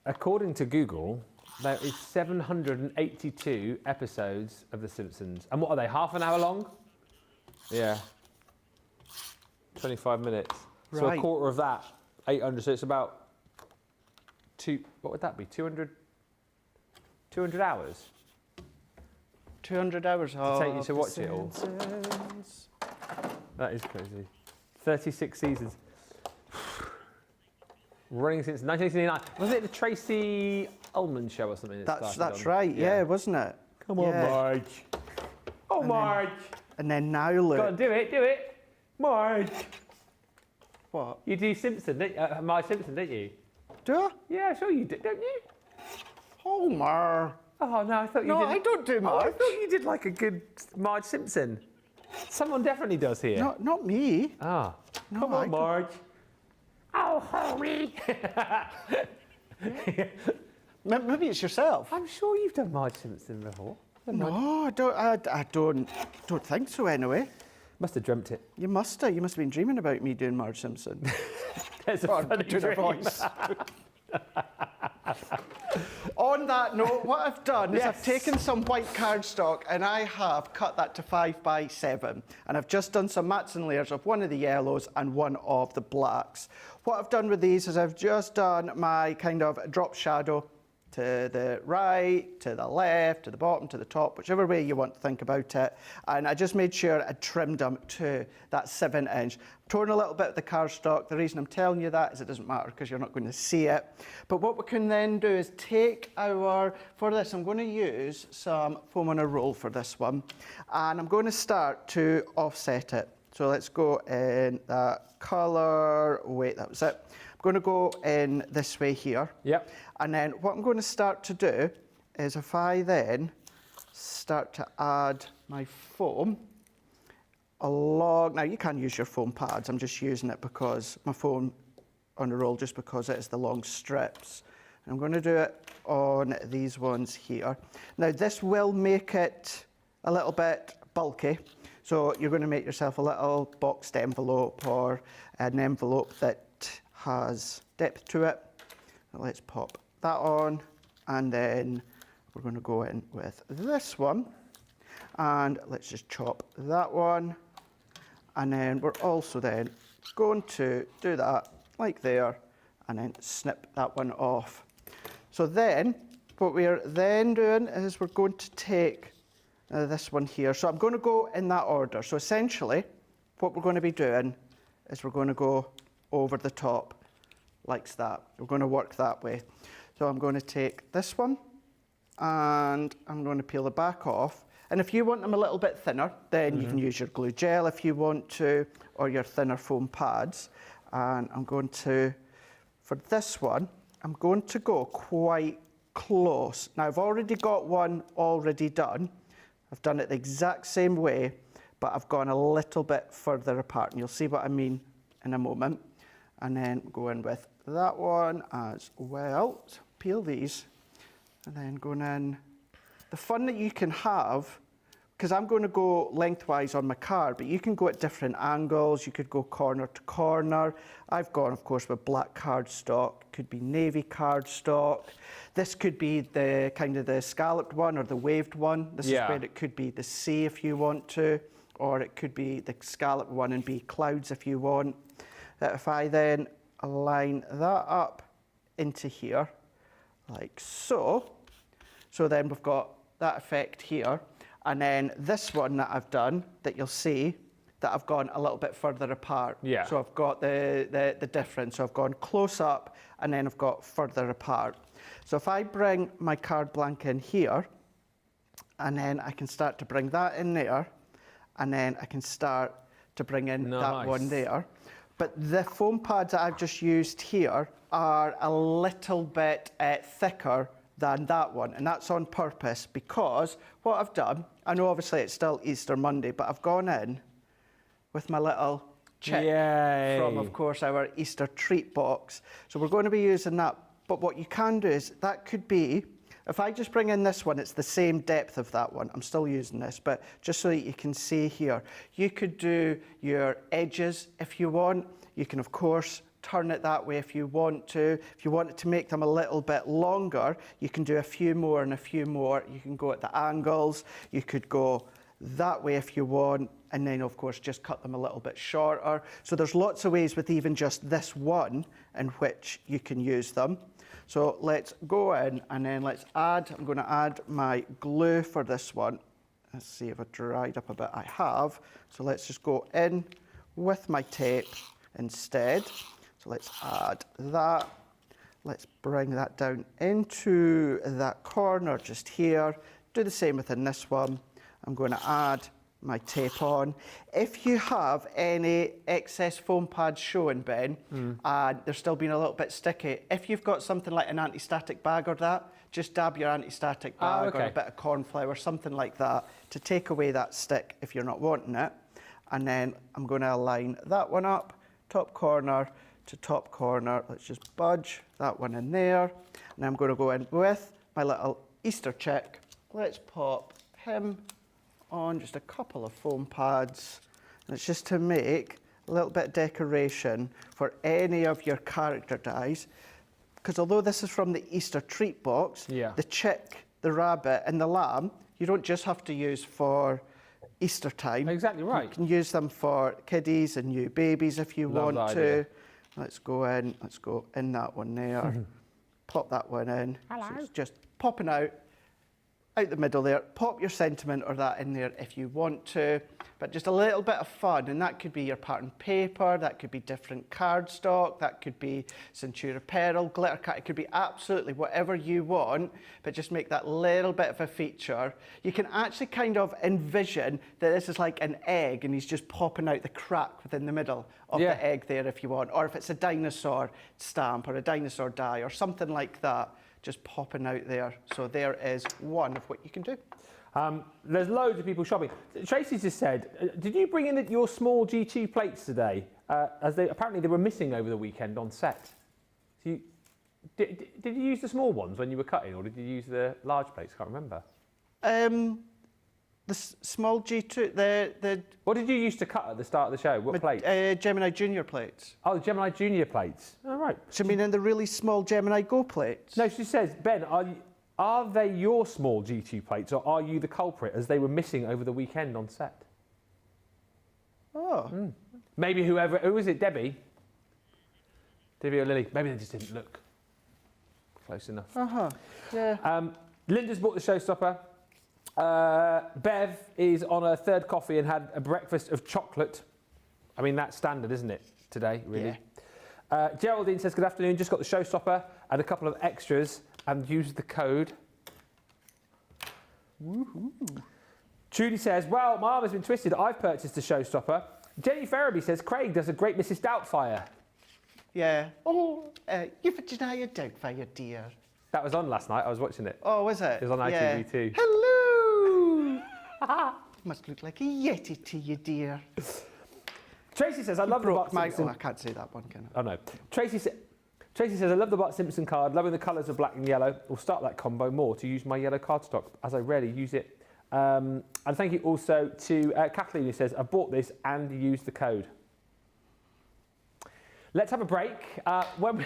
According to Google, there is 782 episodes of The Simpsons. And what are they, half an hour long? Yeah. 25 minutes. So a quarter of that, 800, so it's about what would that be, 200 hours? 200 hours To take you to watch it all. That is crazy. 36 seasons. Running since 1969. Was it the Tracy Ullman show or something? That's right, yeah, wasn't it? Come on, Marge. Oh, Marge. And then now look. Go on, do it. Marge. What? You do Simpson, Marge Simpson, didn't you? Do I? Yeah, sure you did, don't you? Homer. Oh, no, I thought you did. No, I don't do Marge. I thought you did like a good Marge Simpson. Someone definitely does here. Not me. Ah. No, Come on, Marge. Oh, Howie. Maybe it's yourself. I'm sure you've done Marge Simpson before. No, I don't think so anyway. Must have dreamt it. You must have been dreaming about me doing Marge Simpson. There's a funny dream. Voice. On that note, what I've done is I've taken some white cardstock and I have cut that to 5x7. And I've just done some mats and layers of one of the yellows and one of the blacks. What I've done with these is I've just done my kind of drop shadow to the right, to the left, to the bottom, to the top, whichever way you want to think about it. And I just made sure I trimmed them to that 7-inch. Torn a little bit of the cardstock. The reason I'm telling you that is it doesn't matter because you're not going to see it. But what we can then do is take for this, I'm going to use some foam on a roll for this one. And I'm going to start to offset it. So let's go in that colour, wait, that was it. I'm going to go in this way here. Yep. And then what I'm going to start to do is if I then start to add my foam along, now you can use your foam pads, I'm just using it because my foam on a roll just because it is the long strips. I'm going to do it on these ones here. Now this will make it a little bit bulky, so you're going to make yourself a little boxed envelope or an envelope that has depth to it. Let's pop that on, and then we're going to go in with this one, and let's just chop that one, And then we're also then going to do that like there, and then snip that one off. So then, what we're then doing is we're going to take this one here. So I'm going to go in that order. So essentially, what we're going to be doing is we're going to go over the top like that. We're going to work that way. So I'm going to take this one, and I'm going to peel the back off. And if you want them a little bit thinner, then you can use your glue gel if you want to, or your thinner foam pads. And I'm going to, for this one, I'm going to go quite close. Now, I've already got one already done. I've done it the exact same way, but I've gone a little bit further apart, and you'll see what I mean in a moment. And then go in with that one as well. So peel these, and then going in. The fun that you can have, because I'm going to go lengthwise on my card, but you can go at different angles. You could go corner to corner. I've gone, of course, with black cardstock. Could be navy cardstock. This could be the kind of the scalloped one or the waved one. This is where it could be the sea if you want to, or it could be the scalloped one and be clouds if you want. If I then align that up into here, like so, so then we've got that effect here. And then this one that I've done, that you'll see, that I've gone a little bit further apart. Yeah. So I've got the difference. So I've gone close up, and then I've got further apart. So if I bring my card blank in here, and then I can start to bring that in there, and then I can start to bring in that one there. But the foam pads that I've just used here are a little bit thicker than that one, and that's on purpose, because what I've done, I know obviously it's still Easter Monday, but I've gone in with my little chick from, of course, our Easter treat box. So we're going to be using that, but what you can do is, that could be, if I just bring in this one, it's the same depth of that one. I'm still using this, but just so that you can see here, you could do your edges if you want. You can, of course, turn it that way if you want to. If you wanted to make them a little bit longer, you can do a few more and a few more. You can go at the angles. You could go that way if you want, and then, of course, just cut them a little bit shorter. So there's lots of ways with even just this one in which you can use them. So let's go in, and then let's add, I'm going to add my glue for this one. Let's see if it dried up a bit. I have. So let's just go in with my tape instead. So let's add that. Let's bring that down into that corner just here. Do the same within this one. I'm going to add my tape on. If you have any excess foam pads showing, Ben, and they're still being a little bit sticky, if you've got something like an anti-static bag or that, just dab your anti-static bag or a bit of corn flour, something like that, to take away that stick if you're not wanting it. And then I'm going to align that one up, top corner to top corner. Let's just budge that one in there. And I'm going to go in with my little Easter chick. Let's pop him on just a couple of foam pads. And it's just to make a little bit of decoration for any of your character dies. Because although this is from the Easter treat box, the chick, the rabbit and the lamb, you don't just have to use for Easter time. Exactly right. You can use them for kiddies and new babies if you want to. Let's go in that one there. Pop that one in. Hello. So it's just popping out the middle there. Pop your sentiment or that in there if you want to, but just a little bit of fun, and that could be your pattern paper, that could be different cardstock, that could be Centura Pearl, glitter cut, it could be absolutely whatever you want, but just make that little bit of a feature. You can actually kind of envision that this is like an egg and he's just popping out the crack within the middle of the egg there if you want, or if it's a dinosaur stamp or a dinosaur die or something like that, just popping out there. So there is one of what you can do. There's loads of people shopping. Tracy just said, did you bring in your small G2 plates today? As apparently they were missing over the weekend on set. So did you use the small ones when you were cutting, or did you use the large plates? I can't remember. The small G2, the... What did you use to cut at the start of the show? What plates? Gemini Junior plates. Oh, the Gemini Junior plates. Oh, right. So you mean in the really small Gemini Go plates? No, she says, Ben, are they your small G2 plates, or are you the culprit as they were missing over the weekend on set? Oh. Maybe who was it, Debbie? Debbie or Lily? Maybe they just didn't look close enough. Yeah. Linda's bought the showstopper. Bev is on her third coffee and had a breakfast of chocolate. I mean, that's standard, isn't it, today, really? Yeah. Geraldine says, good afternoon, just got the showstopper and a couple of extras and used the code. Woohoo. Trudy says, well, my arm has been twisted. I've purchased the showstopper. Jenny Ferraby says, Craig does a great Mrs. Doubtfire. Yeah. Oh, you've denied your Doubtfire, dear. That was on last night. I was watching it. Oh, was it? It was on ITV too. Hello! Must look like a Yeti to you, dear. Tracy says, I love the Bart Simpson... Oh, I can't say that one, can I? Oh, no. Tracy says, I love the Bart Simpson card, loving the colours of black and yellow. We'll start that combo more to use my yellow cardstock, as I rarely use it. And thank you also to Kathleen, who says, I bought this and used the code. Let's have a break. When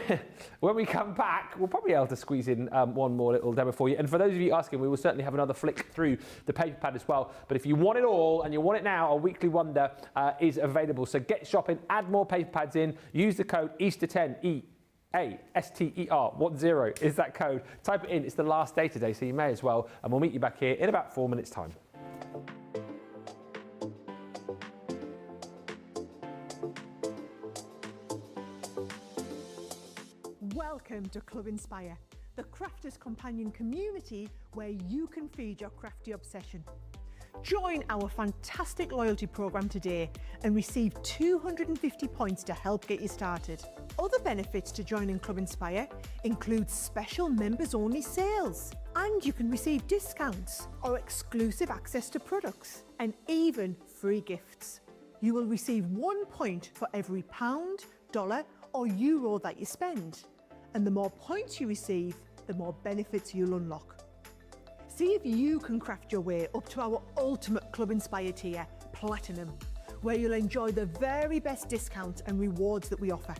we come back, we'll probably be able to squeeze in one more little demo for you. And for those of you asking, we will certainly have another flick through the paper pad as well. But if you want it all and you want it now, our weekly wonder is available. So get shopping, add more paper pads in, use the code Easter10, EASTER 10 is that code. Type it in, it's the last day today, so you may as well. And we'll meet you back here in about 4 minutes' time. Welcome to Club Inspire, the crafters' companion community where you can feed your crafty obsession. Join our fantastic loyalty program today and receive 250 points to help get you started. Other benefits to joining Club Inspire include special members-only sales, and you can receive discounts or exclusive access to products, and even free gifts. You will receive 1 point for every pound, dollar or euro that you spend. And the more points you receive, the more benefits you'll unlock. See if you can craft your way up to our ultimate Club Inspire tier, Platinum, where you'll enjoy the very best discounts and rewards that we offer.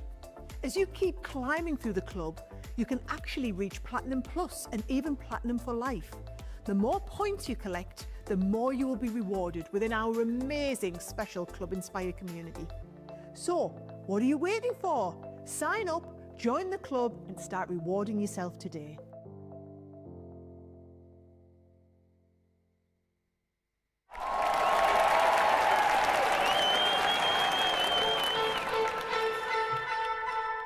As you keep climbing through the club, you can actually reach Platinum Plus and even Platinum for life. The more points you collect, the more you will be rewarded within our amazing special Club Inspire community. So, what are you waiting for? Sign up, join the club and start rewarding yourself today.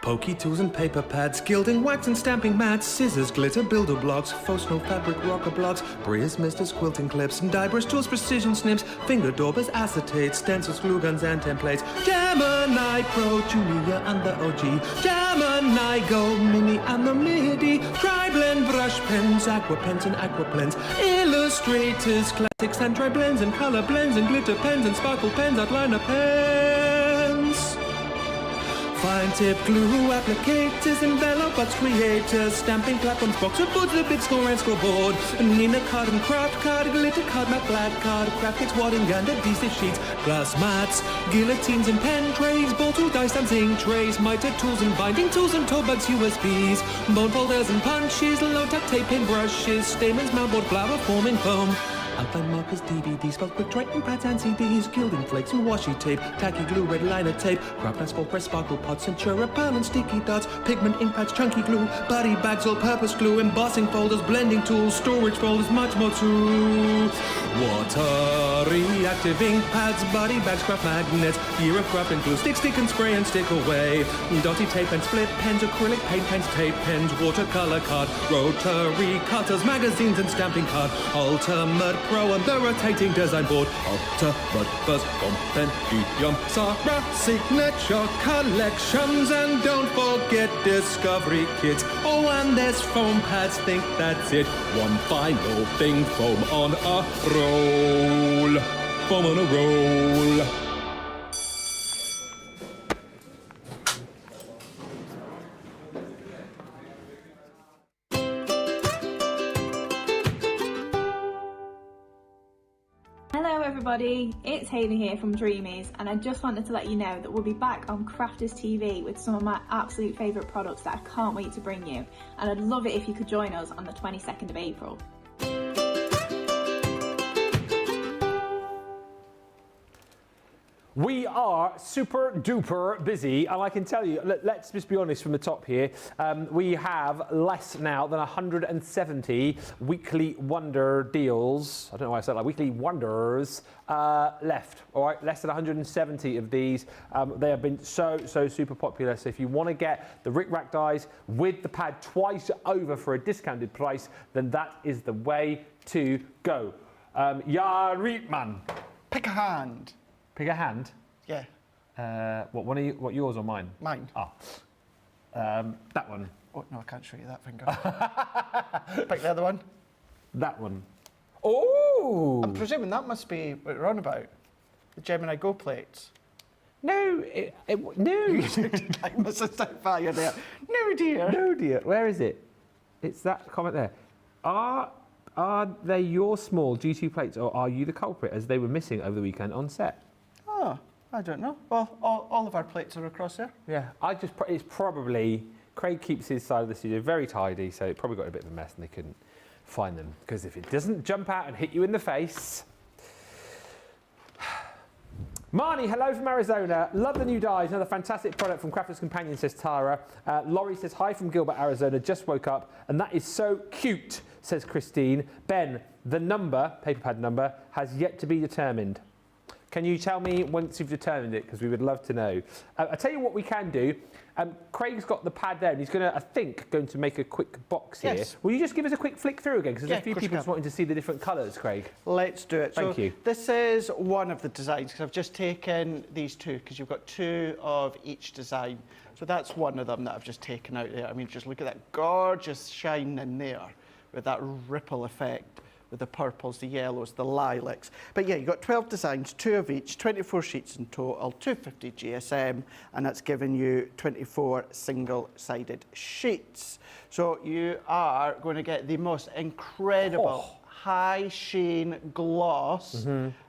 Pokey tools and paper pads, gilding, wax and stamping mats, scissors, glitter, builder blocks, faux snow fabric, rocker blocks, Breers, misters, quilting clips, die brush tools, precision snips, finger daubers, acetates, stencils, glue guns and templates, Gemini Pro, Julia and the OG, Gemini Go, Mini and the MIDI, tri-blend brush pens, aqua pens and aqua blends, illustrators, classics and tri-blends and color blends and glitter pens and sparkle pens, outliner pens. Fine tip glue, applicators, envelopers, creators, stamping platforms, boxer boards, the big score and scoreboard, Nina card and craft card, glitter card, matte black card, craft kits, wadding and adhesive sheets, glass mats, guillotines and pen trays, ball tool, dice and zinc trays, miter tools and binding tools and toe bags, USBs, bone folders and punches, low-tack tape pin brushes, stamens, mountboard, flower forming foam, outline markers, DVDs, felt quick Triton pads and CDs, gilding flakes and washi tape, tacky glue, red liner tape, craft asphalt press, sparkle pots, Centura pan and sticky dots, pigment, ink pads, chunky glue, body bags, all-purpose glue, embossing folders, blending tools, storage folders, much more too. Water reactive ink pads, body bags, craft magnets, gear of craft and glue, stick and spray and stick away, dotty tape and split pens, acrylic paint pens, tape pens, watercolor card, rotary cutters, magazines and stamping card, ultimate Pro and the rotating design board, ultimate first compendium, Sarah signature collections, and don't forget discovery kits. Oh, and there's foam pads, think that's it. One final thing, foam on a roll, foam on a roll. Hello everybody, it's Hayley here from Dreamies, and I just wanted to let you know that we'll be back on Crafters TV with some of my absolute favourite products that I can't wait to bring you, and I'd love it if you could join us on the 22nd of April. We are super duper busy, and I can tell you, let's just be honest from the top here, we have less now than 170 weekly wonder deals, I don't know why I said that, weekly wonders left, all right, less than 170 of these. They have been so super popular, so if you want to get the Rick Rack dies with the pad twice over for a discounted price, then that is the way to go. Ja, Rietman. Pick a hand. Pick a hand. Yeah. What yours or mine? Mine. Oh. That one. Oh, no, I can't show you that finger. Pick the other one. That one. Oh! I'm presuming that must be what you're on about. The Gemini Go plates. No, no. Like Mrs. Doubtfire there. No, dear. No, dear. Where is it? It's that comment there. Are they your small G2 plates, or are you the culprit, as they were missing over the weekend on set? Oh, I don't know. Well, all of our plates are across there. Yeah, it's probably, Craig keeps his side of the studio very tidy, so it probably got a bit of a mess and they couldn't find them. Because if it doesn't jump out and hit you in the face. Marnie, hello from Arizona. Love the new dies. Another fantastic product from Crafter's Companion, says Tara. Laurie says, hi from Gilbert, Arizona. Just woke up. And that is so cute, says Christine. Ben, the number, paper pad number, has yet to be determined. Can you tell me once you've determined it? Because we would love to know. I'll tell you what we can do. Craig's got the pad there, and he's going to, I think, make a quick box here. Yes. Will you just give us a quick flick through again? Because there's Yeah, a few of course people I just can. wanting to see the different colours, Craig. Let's do it. Thank you. This is one of the designs, because I've just taken these two, because you've got two of each design. So that's one of them that I've just taken out there. I mean, just look at that gorgeous shine in there with that ripple effect, with the purples, the yellows, the lilacs. But yeah, you've got 12 designs, two of each, 24 sheets in total, 250 GSM, and that's giving you 24 single-sided sheets. So you are going to get the most incredible high sheen gloss,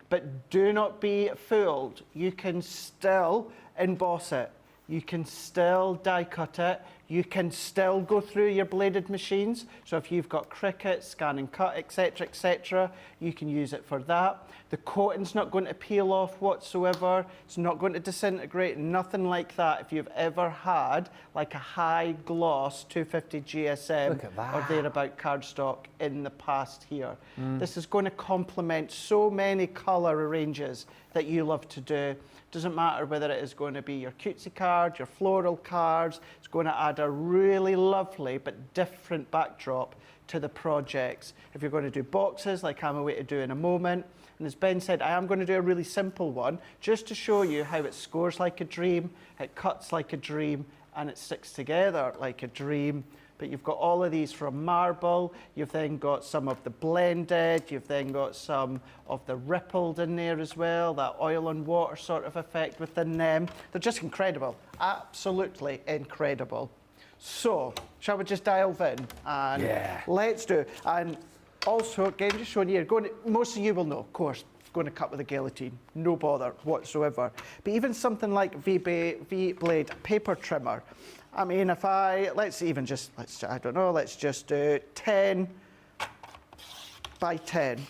but do not be fooled. You can still emboss it. You can still die cut it. You can still go through your bladed machines. So if you've got Cricut, Scan and Cut, etc., you can use it for that. The coating's not going to peel off whatsoever. It's not going to disintegrate, nothing like that. If you've ever had like a high gloss 250 GSM Look at that. or thereabout cardstock in the past here. This is going to complement so many colour ranges that you love to do. Doesn't matter whether it is going to be your cutesy card, your floral cards. It's going to add a really lovely but different backdrop to the projects. If you're going to do boxes, like I'm away to do in a moment, and as Ben said, I am going to do a really simple one, just to show you how it scores like a dream, it cuts like a dream, and it sticks together like a dream. But you've got all of these from marble, you've then got some of the blended, you've then got some of the rippled in there as well, that oil and water sort of effect within them. They're just incredible, absolutely incredible. So, shall we just dive in? And let's do. And also, again, just showing you, most of you will know, of course, going to cut with a guillotine, no bother whatsoever. But even something like V-Blade paper trimmer, I mean, if let's just do 10 by 10.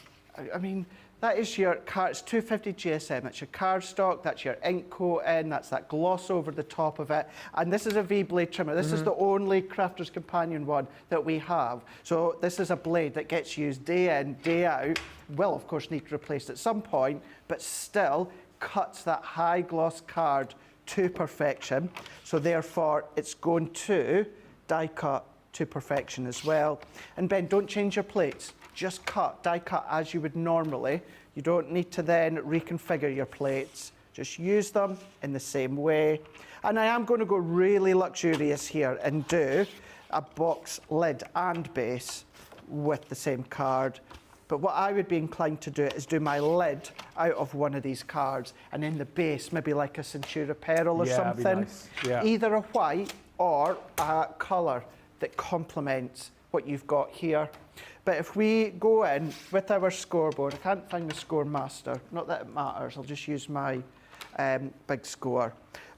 I mean, that is your card, it's 250 GSM, that's your cardstock, that's your ink coating, that's that gloss over the top of it. And this is a V-blade trimmer. This is the only Crafter's Companion one that we have. So this is a blade that gets used day in, day out. Will, of course, need to replace at some point, but still cuts that high gloss card to perfection. So therefore, it's going to die cut to perfection as well. And Ben, don't change your plates. Just die cut as you would normally. You don't need to then reconfigure your plates. Just use them in the same way. And I am going to go really luxurious here and do a box lid and base with the same card. But what I would be inclined to do is do my lid out of one of these cards, and in the base, maybe like a Centura Pearl or something. That'd be nice. Yeah. Either a white or a colour that complements what you've got here. But if we go in with our scoreboard, I can't find the score master, not that it matters, I'll just use my big score.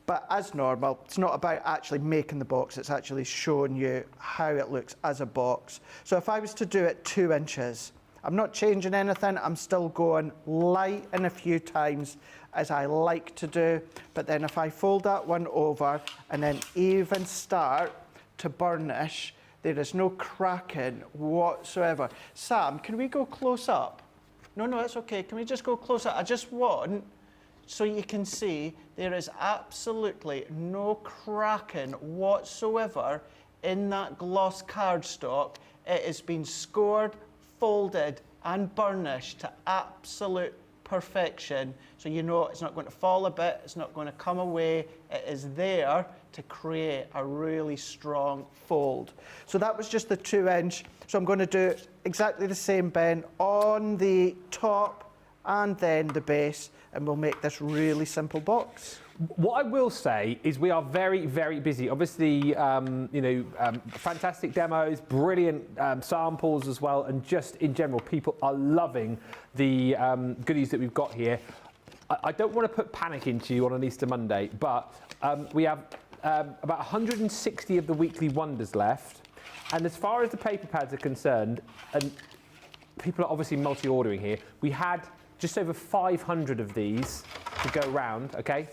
But as normal, it's not about actually making the box, it's actually showing you how it looks as a box. So if I was to do it 2 inches, I'm not changing anything. I'm still going light in a few times as I like to do. But then if I fold that one over and then even start to burnish, there is no cracking whatsoever. Sam, can we go close up? No, that's okay. Can we just go close up? I just want, so you can see, there is absolutely no cracking whatsoever in that gloss cardstock. It has been scored, folded, and burnished to absolute perfection. So you know it's not going to fall a bit, it's not going to come away. It is there to create a really strong fold. So that was just the 2-inch. So I'm going to do exactly the same, Ben, on the top and then the base, and we'll make this really simple box. What I will say is we are very, very busy. Obviously, fantastic demos, brilliant samples as well, and just in general, people are loving the goodies that we've got here. I don't want to put panic into you on an Easter Monday, but we have about 160 of the weekly wonders left. And as far as the paper pads are concerned, and people are obviously multi-ordering here, we had just over 500 of these to go round, okay?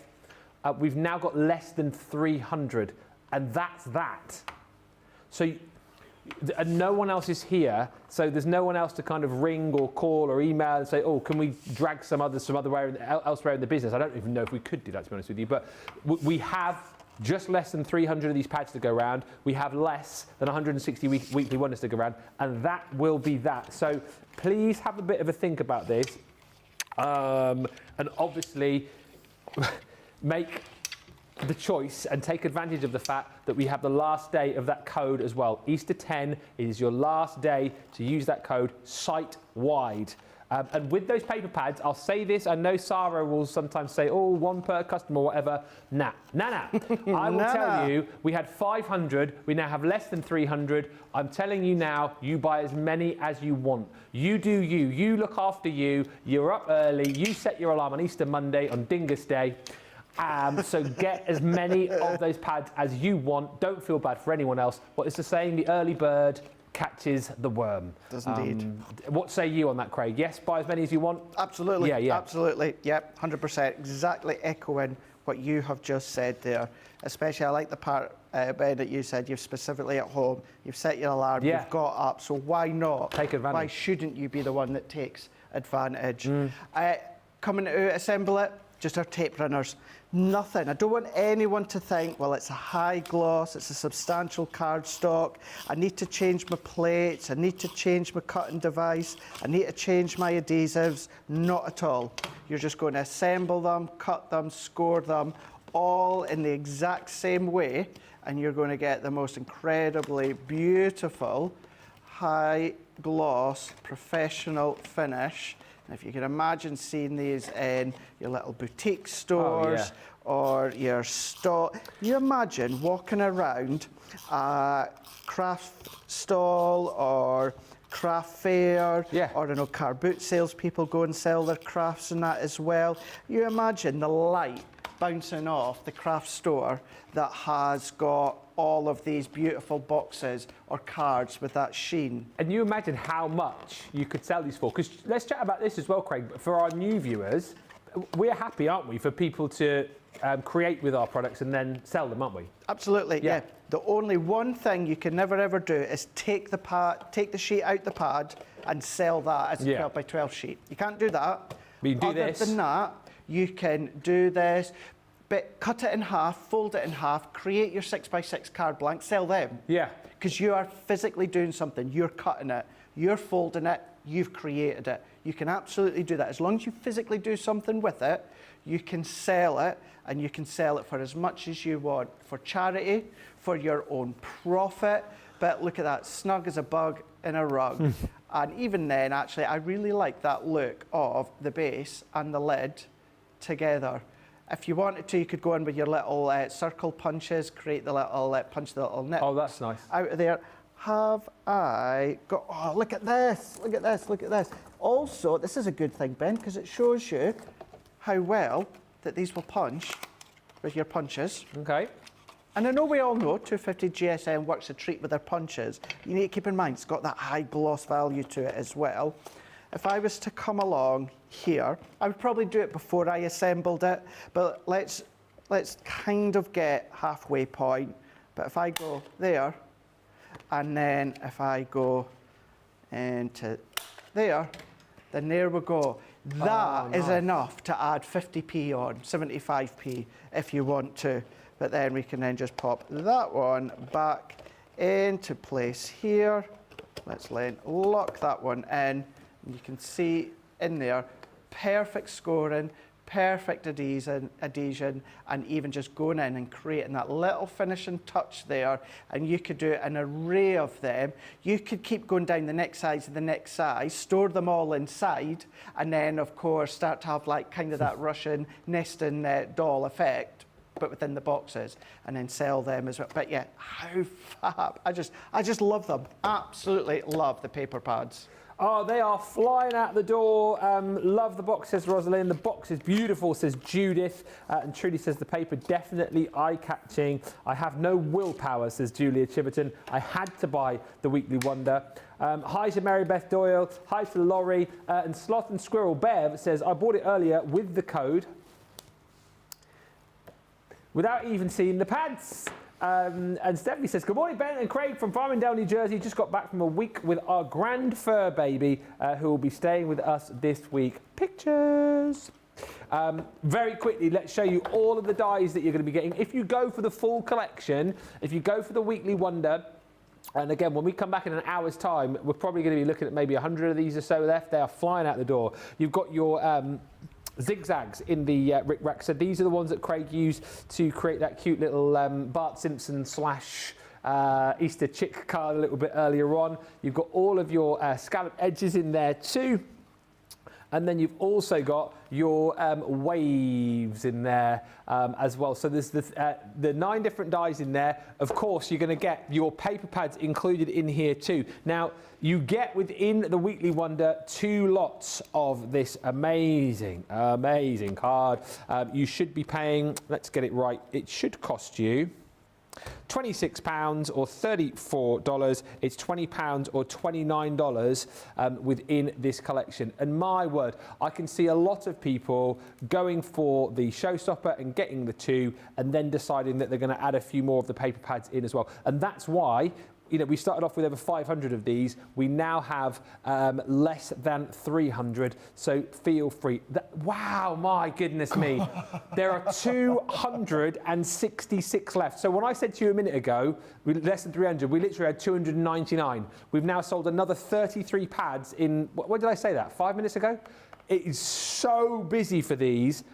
We've now got less than 300, and that's that. So, and no one else is here, so there's no one else to kind of ring or call or email and say, oh, can we drag some other way elsewhere in the business? I don't even know if we could do that, to be honest with you, but we have just less than 300 of these pads to go around. We have less than 160 weekly wonders to go around, and that will be that. So please have a bit of a think about this, and obviously make the choice and take advantage of the fact that we have the last day of that code as well. Easter 10 is your last day to use that code site-wide. And with those paper pads, I'll say this, I know Sarah will sometimes say, oh, one per customer or whatever. Nah. I will tell you, we had 500, we now have less than 300. I'm telling you now, you buy as many as you want. You do you look after you, you're up early, you set your alarm on Easter Monday, on Dingus Day. So get as many of those pads as you want. Don't feel bad for anyone else. What is the saying? The early bird catches the worm. Does indeed. What say you on that, Craig? Yes, buy as many as you want? Absolutely. Yeah. Absolutely. Yep, 100%. Exactly echoing what you have just said there. Especially, I like the part, Ben, that you said you're specifically at home. You've set your alarm, you've got up, so why not? Take advantage. Why shouldn't you be the one that takes advantage? Coming to assemble it, just our tape runners. Nothing. I don't want anyone to think, well, it's a high gloss, it's a substantial cardstock, I need to change my plates, I need to change my cutting device, I need to change my adhesives. Not at all. You're just going to assemble them, cut them, score them, all in the exact same way, and you're going to get the most incredibly beautiful, high gloss, professional finish. If you can imagine seeing these in your little boutique stores or your store, you imagine walking around a craft stall or craft fair, or I know car boot salespeople go and sell their crafts and that as well. You imagine the light bouncing off the craft store that has got all of these beautiful boxes or cards with that sheen. And you imagine how much you could sell these for. Because let's chat about this as well, Craig. But for our new viewers, we're happy, aren't we, for people to create with our products and then sell them, aren't we? Absolutely, yeah. The only one thing you can never ever do is take the sheet out the pad and sell that as a 12 by 12 sheet. You can't do that. But you can do Other than that, you can do this, but cut it in half, fold it in half, create your 6 by 6 card blank, sell them. Yeah. Because you are physically doing something. You're cutting it, you're folding it, you've created it. You can absolutely do that. As long as you physically do something with it, you can sell it, and you can sell it for as much as you want, for charity, for your own profit. But look at that, snug as a bug in a rug. And even then, actually, I really like that look of the base and the lid together. If you wanted to, you could go in with your little circle punches, create the little, punch the little nip. Oh, that's nice. Out of there. Have I got, oh, look at this, look at this, look at this. Also, this is a good thing, Ben, because it shows you how well that these will punch with your punches. Okay. And I know we all know 250 GSM works a treat with their punches. You need to keep in mind it's got that high gloss value to it as well. If I was to come along here, I would probably do it before I assembled it, but let's kind of get halfway point. But if I go there, and then if I go into there, then there we go. That is enough to add 50p on, 75p if you want to. But then we can then just pop that one back into place here. Let's then lock that one in. You can see in there, perfect scoring, perfect adhesion, and even just going in and creating that little finishing touch there. And you could do an array of them. You could keep going down the next size and the next size, store them all inside, and then of course start to have like kind of that Russian nesting doll effect, but within the boxes, and then sell them as well. But yeah, how fab. I just love them. Absolutely love the paper pads. Oh, they are flying out the door. Love the box, says Rosalind. The box is beautiful, says Judith. And Trudy says the paper definitely eye-catching. I have no willpower, says Julia Chiverton. I had to buy the Weekly Wonder. Hi to Mary Beth Doyle. Hi to Laurie. And Sloth and Squirrel Bev says, I bought it earlier with the code without even seeing the pads. And Stephanie says, good morning, Ben and Craig from Farmingdale, New Jersey. Just got back from a week with our grand fur baby who will be staying with us this week. Pictures. Very quickly, let's show you all of the dies that you're going to be getting. If you go for the full collection, if you go for the Weekly Wonder, and again, when we come back in an hour's time, we're probably going to be looking at maybe 100 of these or so left. They are flying out the door. You've got your zigzags in the Rick Rack. So these are the ones that Craig used to create that cute little Bart Simpson / Easter chick card a little bit earlier on. You've got all of your scallop edges in there too. And then you've also got your waves in there as well. So there's the 9 different dies in there. Of course, you're going to get your paper pads included in here too. Now, you get within the Weekly Wonder 2 lots of this amazing, amazing card. You should be paying, let's get it right, it should cost you £26 or $34. It's £20 or $29 within this collection. And my word, I can see a lot of people going for the showstopper and getting the 2 and then deciding that they're going to add a few more of the paper pads in as well. And that's why, you know, we started off with over 500 of these. We now have less than 300, so feel free. Wow, my goodness me. There are 266 left. So when I said to you a minute ago, less than 300, we literally had 299. We've now sold another 33 pads in, what did I say that, 5 minutes ago? It is so busy for these.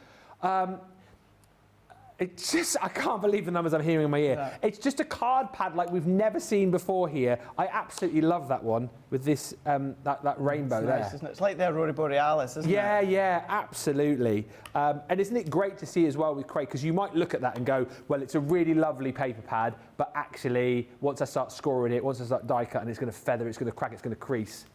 It's just, I can't believe the numbers I'm hearing in my ear. Yeah. It's just a card pad like we've never seen before here. I absolutely love that one with this, that rainbow there. Nice, isn't it? It's like the Aurora Borealis, isn't it? Yeah, yeah, absolutely. And isn't it great to see as well with Craig, because you might look at that and go, well, it's a really lovely paper pad, but actually, once I start scoring it, once I start die cutting, it's going to feather, it's going to crack, it's going to crease.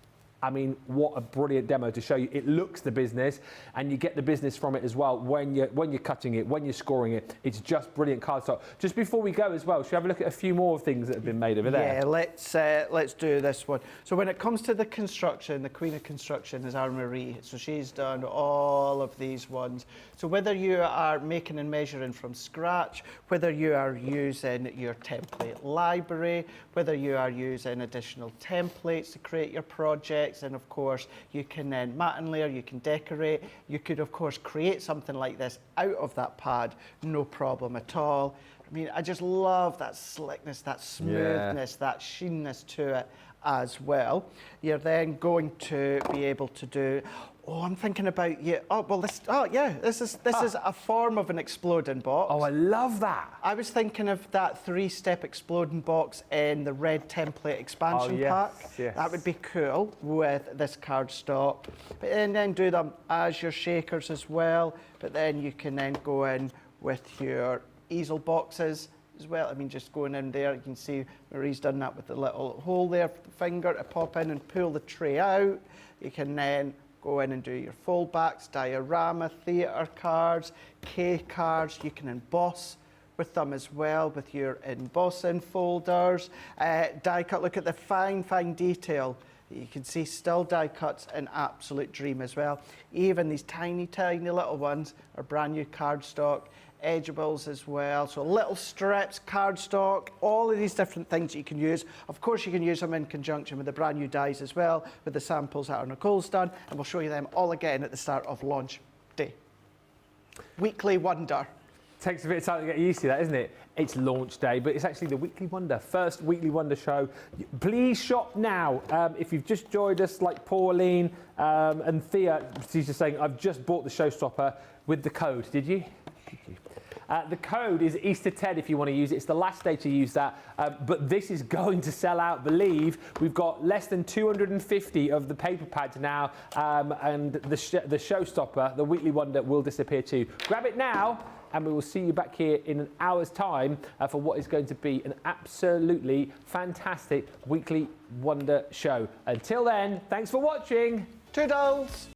I mean, what a brilliant demo to show you. It looks the business, and you get the business from it as well when you're cutting it, when you're scoring it. It's just brilliant cardstock. Just before we go as well, should we have a look at a few more things that have been made over there? Yeah, let's do this one. So when it comes to the construction, the queen of construction is our Marie. So she's done all of these ones. So whether you are making and measuring from scratch, whether you are using your template library, whether you are using additional templates to create your project, and of course you can then mat and layer, you can decorate, you could of course create something like this out of that pad, no problem at all. I mean, I just love that slickness, that smoothness, that sheenness to it as well. You're then going to be able to do, I'm thinking about you. This is a form of an exploding box. Oh, I love that. I was thinking of that 3-step exploding box in the red template expansion pack. Yes. That would be cool with this cardstock. But then do them as your shakers as well. But then you can then go in with your easel boxes as well. I mean, just going in there, you can see Marie's done that with the little hole there for the finger to pop in and pull the tray out. You can then go in and do your foldbacks, diorama, theatre cards, K cards. You can emboss with them as well, with your embossing folders. Die cut, look at the fine, fine detail. You can see still die cuts in absolute dream as well. Even these tiny, tiny little ones are brand new cardstock. Edgeables as well, so little strips, cardstock, all of these different things that you can use. Of course, you can use them in conjunction with the brand new dies as well, with the samples that our Nicole's done, and we'll show you them all again at the start of launch day. Weekly Wonder. Takes a bit of time to get used to that, isn't it? It's launch day, but it's actually the Weekly Wonder, first Weekly Wonder show. Please shop now. If you've just joined us, like Pauline and Thea, she's just saying, I've just bought the showstopper with the code. Did you? Did you? The code is Easter 10 if you want to use it. It's the last day to use that, but this is going to sell out, believe. We've got less than 250 of the paper pads now, and the showstopper, the Weekly Wonder, will disappear too. Grab it now, and we will see you back here in an hour's time for what is going to be an absolutely fantastic Weekly Wonder show. Until then, thanks for watching. Toodles!